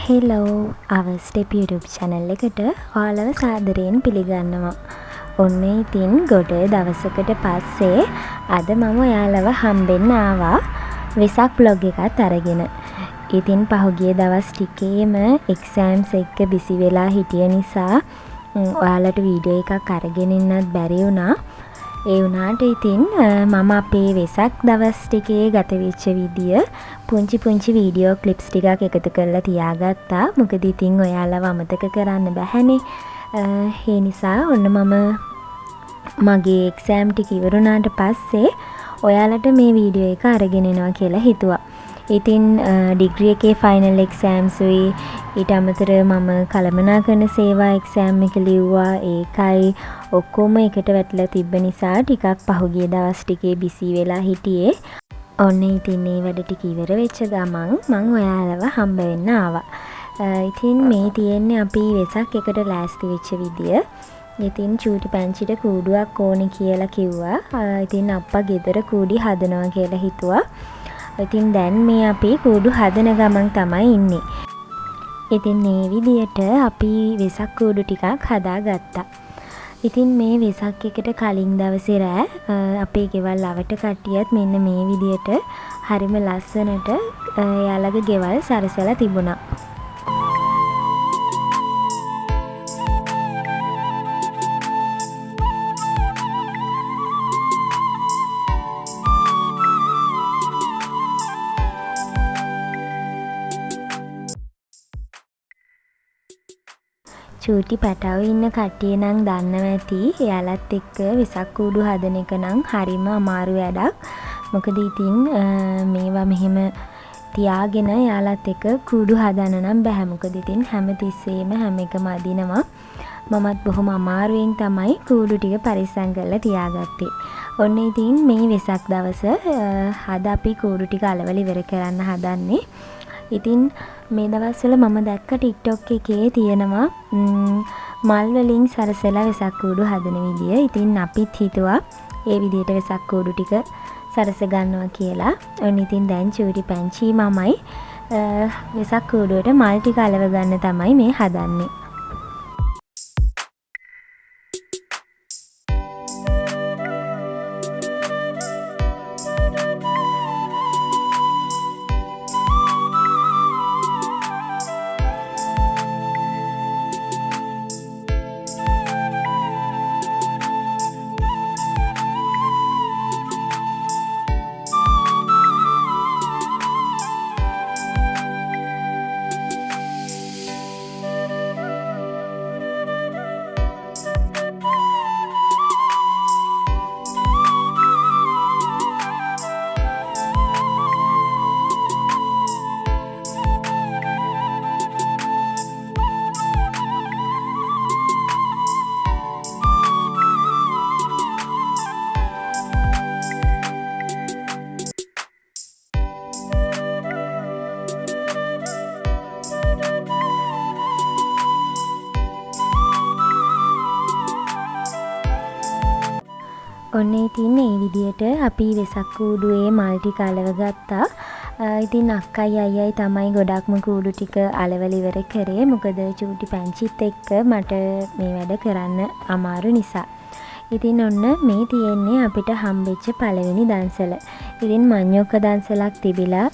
Hello අවස්ටෙප් YouTube channel එකට ඔයාලව සාදරයෙන් පිළිගන්නවා. ඔන්න ඉතින් ගොඩ දවසකට පස්සේ අද මම ඔයාලව හම්බෙන්න ආවා වෙසක් vlog එකත් අරගෙන. ඉතින් පහුගිය දවස් ටිකේම exams එක්ක busy වෙලා හිටිය නිසා ඔයාලට වීඩියෝ එකක් අරගෙන ඉන්නත් බැරි වුණා. ඒ වුණාට ඉතින් මම අපේ වෙසක් දවස් ටිකේ ගත වෙච්ච විදිය පුංචි වීඩියෝ ක්ලිප්ස් ටිකක් එකතු කරලා තියාගත්තා. මොකද ඉතින් ඔයාලව අමතක කරන්න බැහැනේ. ඒ නිසා ඔන්න මම මගේ එක්සෑම් ටික ඉවරුණාට පස්සේ ඔයාලට මේ වීඩියෝ එක අරගෙන එනවා කියලා හිතුවා. ඉතින් ඩිග්‍රී එකේ ෆයිනල් එක්සෑම්ස් උයි ඊට අමතරව මම කළමනාකරන සේවා එක්සෑම් එක ලිව්වා. ඒකයි ඔක්කොම එකට වැටලා තිබ්බ නිසා ටිකක් පහුගිය දවස් ටිකේ බිසි වෙලා හිටියේ. ඔන්න ඉතින් මේ වැඩ ටික ඉවර වෙච්ච ගමන් මම ඔයාලව හම්බ වෙන්න ආවා. ඉතින් මේ තියෙන්නේ අපි වෙසක් එකට ලෑස්ති වෙච්ච විදිය. ඉතින් චූටි පැංචිට කූඩුවක් ඕනේ කියලා කිව්වා. ඉතින් අප්පා ගෙදර කූඩි හදනවා කියලා හිතුවා. ඉතින් දැන් මේ අපි කූඩු හදන ගමන් තමයි ඉන්නේ. ඉතින් මේ විදියට අපි වෙසක් කූඩු ටිකක් හදාගත්තා. ඉතින් මේ වෙසක් එකට කලින් දවසේ රෑ අපේ ගෙවල් අවට කට්ටියත් මෙන්න මේ විදියට හරිම ලස්සනට එයාලගේ ගෙවල් සරසලා තිබුණා. චූටි පැටව ඉන්න කට්ටිය නම් දන්නවා ඇති. එයාලත් එක්ක වෙසක් කූඩු හදන එක නම් හරිම අමාරු වැඩක්. මොකද ඉතින් මේවා මෙහෙම තියාගෙන එයාලත් එක්ක කූඩු හදන්න නම් බෑ. මොකද ඉතින් හැම තිස්සෙම හැම එකම අදිනවා. මමත් බොහොම අමාරුවෙන් තමයි කූඩු ටික පරිස්සම් කරලා තියාගත්තේ. ඔන්න ඉතින් මේ වෙසක් දවස අද අපි කූඩු ටික අලවල ඉවර කරන්න හදන්නේ. ඉතින් මේ දවස්වල මම දැක්ක TikTok එකේ තියෙනවා මල් වලින් සරසලා වෙසක් කූඩු හදන විදිය. ඉතින් අපිත් හිතුවා ඒ විදියට වෙසක් කූඩු ටික සරස ගන්නවා කියලා. ඔන්න ඉතින් දැන් චූටි පැංචි මමයි වෙසක් කූඩුවට මල් ටික අලව ගන්න තමයි මේ හදන්නේ. ඔන්න ඉතින් මේ විදියට අපි වෙසක් කූඩුවේ මල් ටික අලව ගත්තා. ඉතින් අක්කයි අයියයි තමයි ගොඩක්ම කූඩු ටික අලවල ඉවර කරේ. මොකද චූටි පැංචිත් එක්ක මට මේ වැඩ කරන්න අමාරු නිසා. ඉතින් ඔන්න මේ තියෙන්නේ අපිට හම්බෙච්ච පළවෙනි දන්සල. ඉතින් මඤ්ඤොක්ක දන්සලක් තිබිලා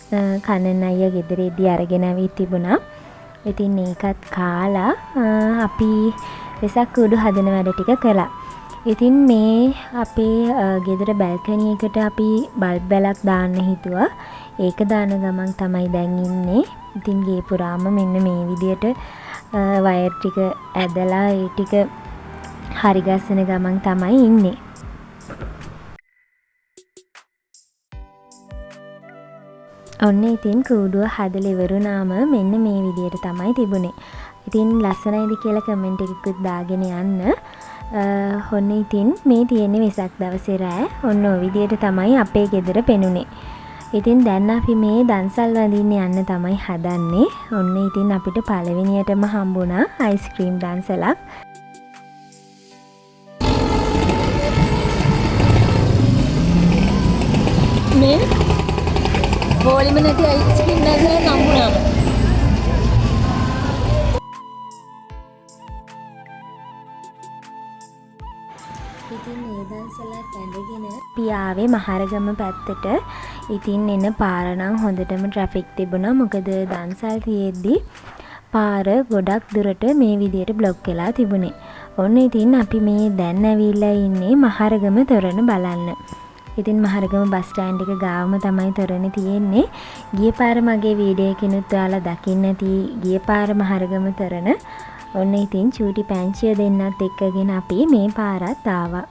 කනන් අයියා ගෙදරෙද්දි අරගෙන ආවි තිබුණා. ඉතින් ඒකත් කාලා අපි වෙසක් කූඩු හදන වැඩ ටික කළා. ඉතින් මේ අපේ ගෙදර බැල්කනි එකට අපි බල්බ් බැලක් දාන්න හිතුවා. ඒක දාන ගමන් තමයි දැන් ඉන්නේ. ඉතින් ගේ පුරාම මෙන්න මේ විදියට වයර් ටික ඇදලා ඒ ටික හරි ගස්සන ගමන් තමයි ඉන්නේ. ඔන්න ඉතින් කූඩුව හදලා ඉවරුනාම මෙන්න මේ විදියට තමයි තිබුණේ. ඉතින් ලස්සනයිද කියලා කමෙන්ට් එකකුත් දාගෙන යන්න. ඔන්න ඉතින් මේ තියෙන්නේ වෙසක් දවසේ රෑ. ඔන්න ඔය විදියට තමයි අපේ ගෙදර පෙනුනේ. ඉතින් දැන් අපි මේ දන්සල් වඳින්න යන්න තමයි හදන්නේ. ඔන්න ඉතින් අපිට පළවෙනියටම හම්බුණා අයිස්ක්‍රීම් දන්සලක්. මේ පොලිම නැති අයිස්ක්‍රීම් දන්සලක් හම්බුණා. දන්සලක් ඇඳගෙන අපි ආවේ මහරගම පැත්තට. ඉතින් එන පාර නම් හොඳටම ට්‍රැෆික් තිබුණා. මොකද දන්සල් තියෙද්දි පාර ගොඩක් දුරට මේ විදියට බ්ලොක් වෙලා තිබුණේ. ඔන්න ඉතින් අපි මේ දැන් ඇවිල්ලා ඉන්නේ මහරගම තොරණ බලන්න. ඉතින් මහරගම බස් ස්ටෑන්ඩ් එක ගාවම තමයි තොරණ තියෙන්නේ. ගිය පාර මගේ වීඩියෝ එකකිනුත් ඔයාලා දකින්න ඇති ගිය පාර මහරගම තොරණ. ඔන්න ඉතින් චූටි පැංචිය දෙන්නත් එක්කගෙන අපි මේ පාරත් ආවා.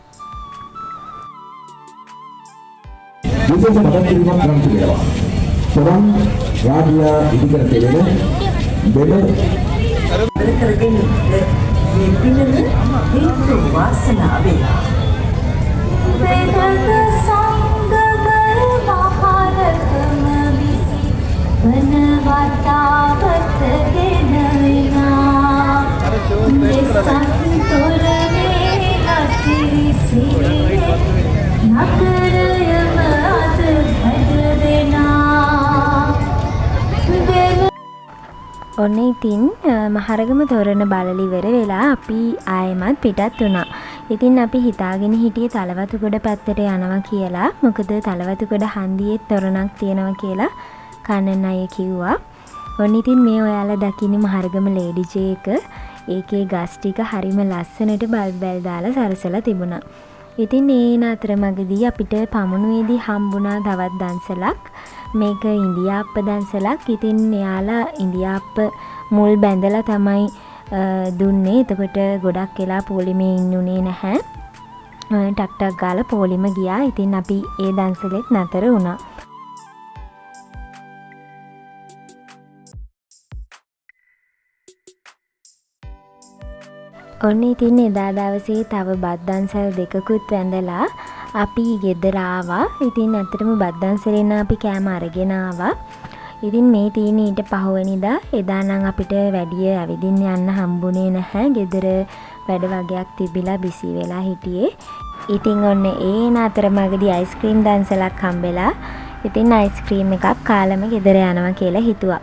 විශේෂ මතක් කිරීමක් කරන්න තිබෙනවා. සොරන් රාජ්‍ය ඉදිකර දෙලෙන බෙද කරගෙන මේ පිළිවෙල හේතු වාසනා වේවා. වේදක සංගමය මහරගම විසි වනවතාවත ගෙන විනා දෙසන් තොරනේ අසිරිසිරියේ නගරයම අද හැදෙනා. ඔන්න ඉතින් මහරගම තොරණ බලලා ඉවර වෙලා අපි ආයෙමත් පිටත් වුණා. ඉතින් අපි හිතාගෙන හිටියේ තලවතුගොඩ පැත්තට යනවා කියලා. මොකද තලවතුගොඩ හන්දියේ තොරණක් තියෙනවා කියලා කන්නන් අය කිව්වා. ඔන්න ඉතින් මේ ඔයාලා දකින්නේ මහරගම ලේඩි ජේ එක. ඒකේ ගස් ටික හරිම ලස්සනට බල්බල් දාලා සරසලා තිබුණා. ඉතින් ඒ අතරමඟදී අපිට පමුණුවේදී හම්බුණා තවත් දන්සලක්. මේක ඉන්දියාප්ප දන්සලක්. ඉතින් එයාලා ඉන්දියාප්ප මුල් බැඳලා තමයි දුන්නේ. එතකොට ගොඩක් වෙලා පොලිමේ ඉන්නුනේ නැහැ. ටක් ටක් ගාලා පොලිම ගියා. ඉතින් අපි ඒ දන්සලෙත් නතර වුණා. ඔන්න ඉතින් එදා දවසේ තව බත් දන්සල් දෙකකුත් වැඳලා අපි ගෙදර ආවා. ඉතින් ඇත්තටම බත් දන්සලෙන් අපි කෑම අරගෙන ආවා. ඉතින් මේ තියෙන ඊට පහුවෙනිදා එදා නම් අපිට වැඩිය ඇවිදින්න යන්න හම්බුනේ නැහැ. ගෙදර වැඩ වගේක් තිබිලා බිසි වෙලා හිටියේ. ඉතින් ඔන්න ඒ අතරමඟදී අයිස්ක්‍රීම් දන්සලක් හම්බෙලා. ඉතින් අයිස්ක්‍රීම් එකක් කාලම ගෙදර යනවා කියලා හිතුවා.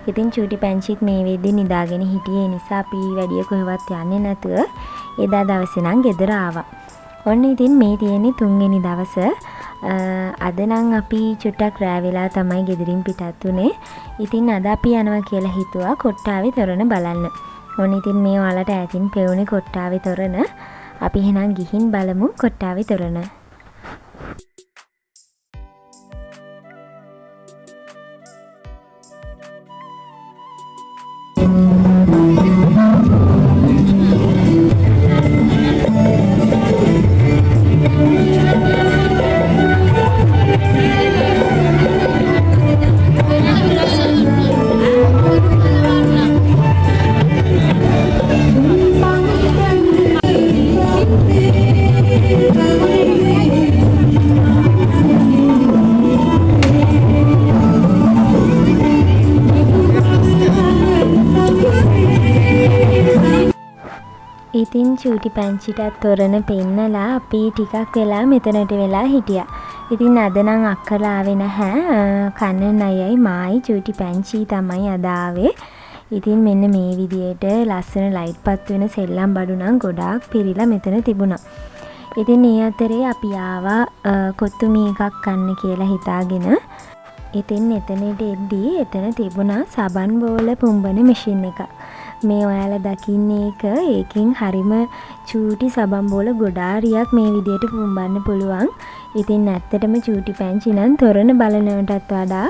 ඉතින් චූටි පැංචිත් මේ වෙද්දි නිදාගෙන හිටියේ නිසා අපි වැඩිය කොහෙවත් යන්නේ නැතුව එදා දවසේ නම් ගෙදර ආවා. ඔන්න ඉතින් මේ තියෙන්නේ තුන්වෙනි දවස. අද නම් අපි චුට්ටක් රෑ වෙලා තමයි ගෙදරින් පිටත් උනේ. ඉතින් අද අපි යනවා කියලා හිතුවා කොට්ටාවේ තොරණ බලන්න. ඔන්න ඉතින් මේ ඔයාලට ඈතින් පෙවුනේ කොට්ටාවේ තොරණ. අපි එහෙනම් ගිහින් බලමු කොට්ටාවේ තොරණ. ඉතින් චූටි පැංචිටත් තොරණ පෙන්නලා අපි ටිකක් වෙලා මෙතනට වෙලා හිටියා. ඉතින් අද නම් අක්කලා ආවේ නැහැ. කන්නන් අයයි මායි චූටි පැංචි තමයි අද ආවේ. ඉතින් මෙන්න මේ විදියට ලස්සන ලයිට් පත් වෙන සෙල්ලම් බඩු නම් ගොඩාක් පිරීලා මෙතන තිබුණා. ඉතින් මේ අතරේ අපි ආවා කොත්තු මී එකක් කන්න කියලා හිතාගෙන. ඉතින් එතනට එද්දී එතන තිබුණා සබන් බෝල පුම්බන මැෂින් එකක්. මේ ඔයාලා දකින්නේ එක ඒකෙන් හරිම චූටි සබන් බෝල ගොඩාරියක් මේ විදියට පුම්බන්න පුළුවන්. ඉතින් ඇත්තටම චූටි පැංචි නම් තොරණ බලනවටත් වඩා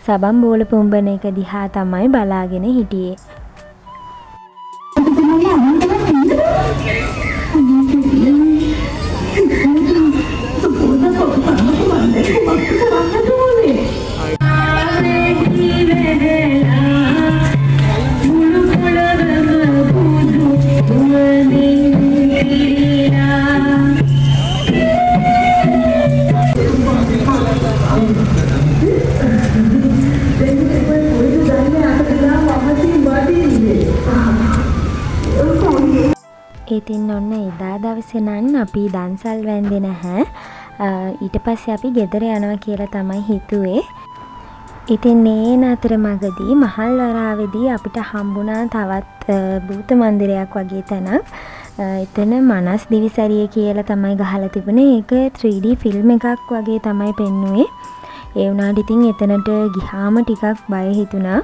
සබන් බෝල පුම්බන එක දිහා තමයි බලාගෙන හිටියේ. ඉතින් ඔන්න එදා දවසේ නම් අපි දන්සල් වැන්දේ නැහැ. ඊට පස්සේ අපි ගෙදර යනවා කියලා තමයි හිතුවේ. ඉතින් මේ අතරමඟදී මහල් වරාවේදී අපිට හම්බුණා තවත් භූත මන්දිරයක් වගේ තැනක්. එතන මනස් දිවිසරිය කියලා තමයි ගහලා තිබුණේ. ඒක 3D ෆිල්ම් එකක් වගේ තමයි පෙන්නුවේ. ඒ වුණාට ඉතින් එතනට ගිහාම ටිකක් බය හිතුණා.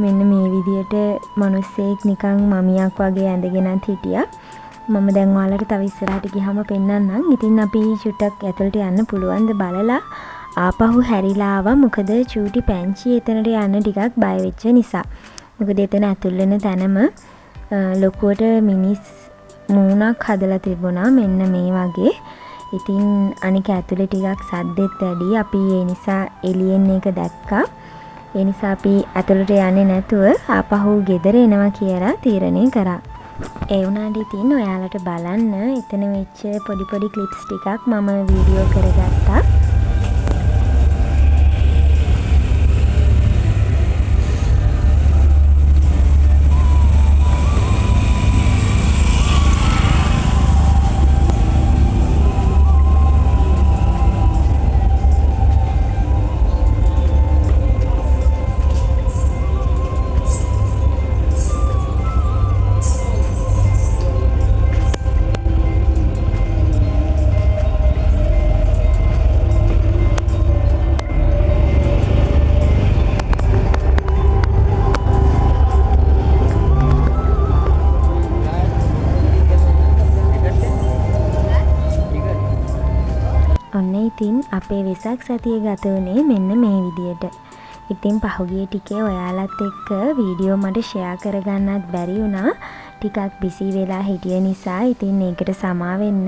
මෙන්න මේ විදියට මිනිස්සෙක් නිකන් මමියක් වගේ ඇඳගෙනත් හිටියා. මම දැන් ඔයාලට තව ඉස්සරහට ගිහම පෙන්නන්නම්. ඉතින් අපි චුට්ටක් ඇතුළට යන්න පුළුවන්ද බලලා ආපහු හැරිලා ආවා. මොකද චූටි පැංචි එතනට යන්න ටිකක් බය වෙච්ච නිසා. මොකද එතන ඇතුල් වෙන තැනම ලොකුවට මිනිස් මූණක් හදලා තිබුණා මෙන්න මේ වගේ. ඉතින් අනික ඇතුලේ ටිකක් සද්දෙත් වැඩි. අපි ඒ නිසා එළියෙන් ඒක දැක්කා. ඒ නිසා අපි ඇතුළට යන්නේ නැතුව ආපහු ගෙදර එනවා කියලා තීරණය කරා. ඒ වුණාට ඉතින් ඔයාලට බලන්න එතන වෙච්ච පොඩි පොඩි ක්ලිප්ස් ටිකක් මම වීඩියෝ කරගත්තා. ඔන්න ඉතින් අපේ වෙසක් සතිය ගත වුණේ මෙන්න මේ විදියට. ඉතින් පහුගිය ටිකේ ඔයාලත් එක්ක වීඩියෝ මට ෂෙයා කරගන්නත් බැරි වුණා. ටිකක් බිසි වෙලා හිටිය නිසා. ඉතින් ඒකට සමා වෙන්න.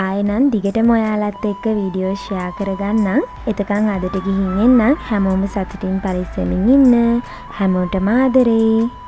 ආයෙනම් දිගටම ඔයාලත් එක්ක වීඩියෝ ෂෙයා කරගන්නම්. එතකන් අදට ගිහින් එන්නම්. හැමෝම සතුටින් පරිස්සමින් ඉන්න. හැමෝටම ආදරේ.